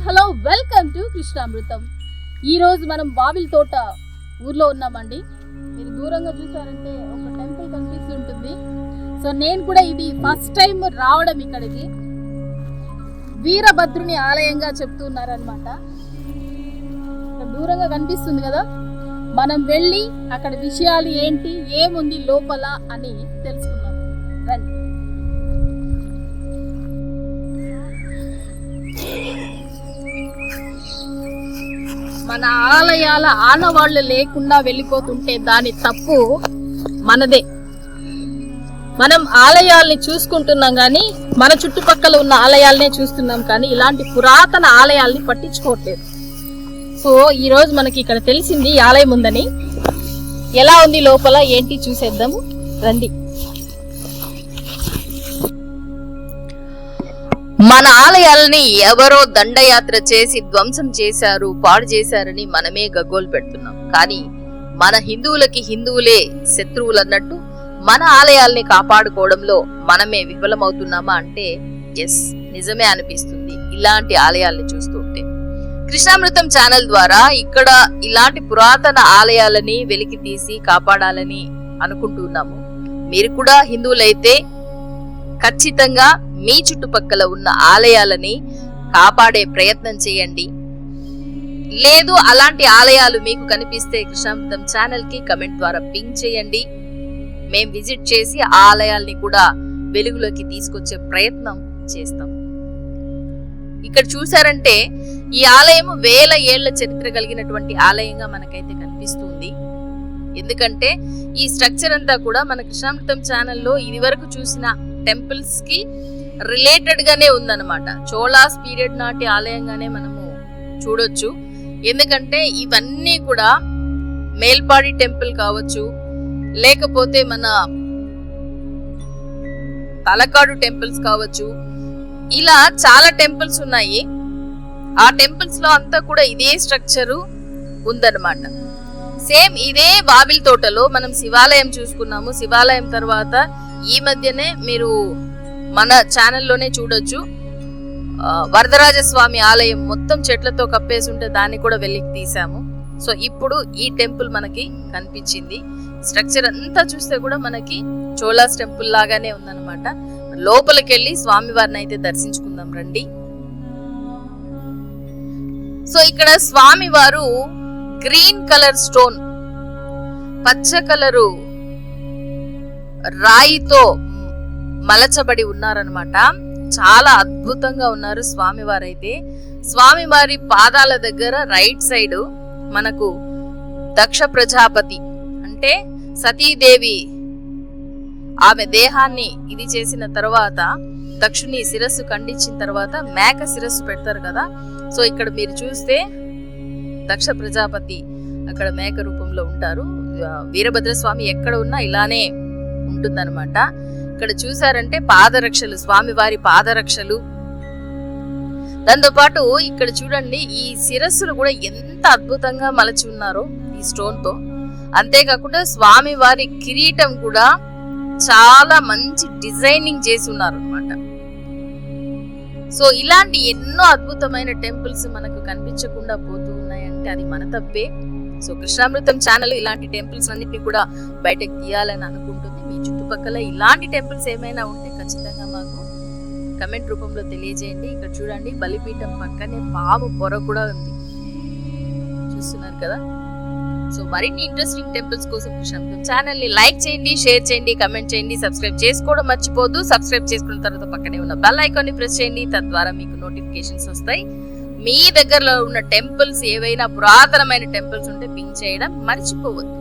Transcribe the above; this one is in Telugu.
Hello welcome to కృష్ణామృతం. ఈరోజు మనం బావిల్ తోట ఊర్లో ఉన్నామండి. మీరు దూరంగా చూసారంటే ఒక టెంపుల్ కనిపిస్తుంటుంది. సో నేను కూడా ఇది ఫస్ట్ టైం రావడం ఇక్కడికి. వీరభద్రుని ఆలయంగా చెప్తున్నారనమాట. దూరంగా కనిపిస్తుంది కదా, మనం వెళ్ళి అక్కడ విషయాలు ఏంటి, ఏముంది లోపల అని తెలుసుకుందాం రండి. మన ఆలయాల ఆనవాళ్లు లేకుండా వెళ్ళిపోతుంటే దాని తప్పు మనదే. మనం ఆలయాల్ని చూసుకుంటున్నాం కానీ మన చుట్టుపక్కల ఉన్న ఆలయాలనే చూస్తున్నాం కానీ ఇలాంటి పురాతన ఆలయాల్ని పట్టించుకోవట్లేదు. సో ఈ రోజు మనకి ఇక్కడ తెలిసింది ఈ ఆలయం ఉందని. ఎలా ఉంది లోపల ఏంటి చూసేద్దాము రండి. మన ఆలయాలని ఎవరో దండయాత్ర చేసి ధ్వంసం చేశారు, పాడు చేశారని మనమే గగ్గోలు పెడుతున్నాం. కానీ మన హిందువులకి హిందువులే శత్రువులు అన్నట్టు మన ఆలయాల్ని కాపాడుకోవడంలో మనమే విఫలమవుతున్నామా అంటే ఎస్, నిజమే అనిపిస్తుంది ఇలాంటి ఆలయాల్ని చూస్తుంటే. కృష్ణామృతం ఛానల్ ద్వారా ఇక్కడ ఇలాంటి పురాతన ఆలయాలని వెలికి తీసి కాపాడాలని అనుకుంటున్నాము. మీరు కూడా హిందువులైతే ఖచ్చితంగా మీ చుట్టుపక్కల ఉన్న ఆలయాలని కాపాడే ప్రయత్నం చేయండి. లేదు అలాంటి ఆలయాలు మీకు కనిపిస్తే కృష్ణామృతం ఛానల్ కి కమెంట్ ద్వారా పింక్ చేయండి. మేం విజిట్ చేసి ఆ ఆలయాల్ని కూడా వెలుగులోకి తీసుకొచ్చే ప్రయత్నం చేస్తాం. ఇక్కడ చూసారంటే ఈ ఆలయం 1000 ఏళ్ల చరిత్ర కలిగినటువంటి ఆలయంగా మనకైతే కనిపిస్తుంది. ఎందుకంటే ఈ స్ట్రక్చర్ అంతా కూడా మన కృష్ణామృతం ఛానల్లో ఇది వరకు చూసిన టెంపుల్స్ కి రిలేటెడ్ గానే ఉందన్నమాట. చోళాస్ పీరియడ్ నాటి ఆలయంగానే మనము చూడొచ్చు. ఎందుకంటే ఇవన్నీ కూడా మేల్పాడి టెంపుల్ కావచ్చు, లేకపోతే మన తలకాడు టెంపుల్స్ కావచ్చు, ఇలా చాలా టెంపుల్స్ ఉన్నాయి. ఆ టెంపుల్స్ లో అంతా కూడా ఇదే స్ట్రక్చరు ఉందన్నమాట. సేమ్ ఇదే బావిల్ తోటలో మనం శివాలయం చూసుకున్నాము. శివాలయం తర్వాత ఈ మధ్యనే మీరు మన ఛానల్లోనే చూడొచ్చు వరదరాజస్వామి ఆలయం మొత్తం చెట్లతో కప్పేసి ఉంటే దాన్ని కూడా వెలికి తీసాము. సో ఇప్పుడు ఈ టెంపుల్ మనకి కనిపించింది. స్ట్రక్చర్ అంతా చూస్తే కూడా మనకి చోళాస్ టెంపుల్ లాగానే ఉందన్నమాట. లోపలికి వెళ్ళి స్వామివారిని అయితే దర్శించుకుందాం రండి. సో ఇక్కడ స్వామివారు గ్రీన్ కలర్ స్టోన్, పచ్చ కలరు రాయితో మలచబడి ఉన్నారనమాట. చాలా అద్భుతంగా ఉన్నారు స్వామివారైతే. స్వామివారి పాదాల దగ్గర రైట్ సైడ్ మనకు దక్ష ప్రజాపతి అంటే సతీదేవి ఆమె దేహాన్ని ఇది చేసిన తర్వాత దక్షుని శిరస్సు ఖండించిన తర్వాత మేక శిరస్సు పెడతారు కదా. సో ఇక్కడ మీరు చూస్తే దక్ష ప్రజాపతి అక్కడ మేక రూపంలో ఉంటారు. వీరభద్రస్వామి ఎక్కడ ఉన్నా ఇలానే ఉంటుందన్నమాట. ఇక్కడ చూసారంటే పాదరక్షలు, స్వామివారి పాదరక్షలు. దాంతో పాటు ఇక్కడ చూడండి ఈ శిరస్సులు కూడా ఎంత అద్భుతంగా మలచి ఉన్నారో ఈ స్టోన్ తో. అంతేకాకుండా స్వామివారి కిరీటం కూడా చాలా మంచి డిజైనింగ్ చేసి ఉన్నారు అనమాట. సో ఇలాంటి ఎన్నో అద్భుతమైన టెంపుల్స్ మనకు కనిపించకుండా పోతూ ఉన్నాయంటే అది మన తప్పే. సో కృష్ణామృతం ఛానల్ ఇలాంటి టెంపుల్స్ అన్నిటిని కూడా బయటకు తీయాలని అనుకుంటుంది. మీ చుట్టుపక్కల ఇలాంటి టెంపుల్స్ ఏమైనా ఉంటే ఖచ్చితంగా మాకు కమెంట్ రూపంలో తెలియజేయండి. ఇక్కడ చూడండి బలిపీఠం పక్కనే పాము పొర కూడా ఉంది, చూస్తున్నారు కదా. సో మరిన్ని ఇంట్రెస్టింగ్ టెంపుల్స్ కోసం కృష్ణామృతం ఛానల్ ని లైక్ చేయండి, షేర్ చేయండి, కమెంట్ చేయండి, సబ్స్క్రైబ్ చేసుకోవడం మర్చిపోద్దు. సబ్స్క్రైబ్ చేసుకున్న తర్వాత పక్కనే ఉన్న బెల్ ఐకాన్ ని ప్రెస్ చేయండి. తద్వారా మీకు నోటిఫికేషన్స్ వస్తాయి. మీ దగ్గరలో ఉన్న టెంపుల్స్ ఏవైనా పురాతనమైన టెంపుల్స్ ఉంటే పింక్ చేయడం మర్చిపోవద్దు.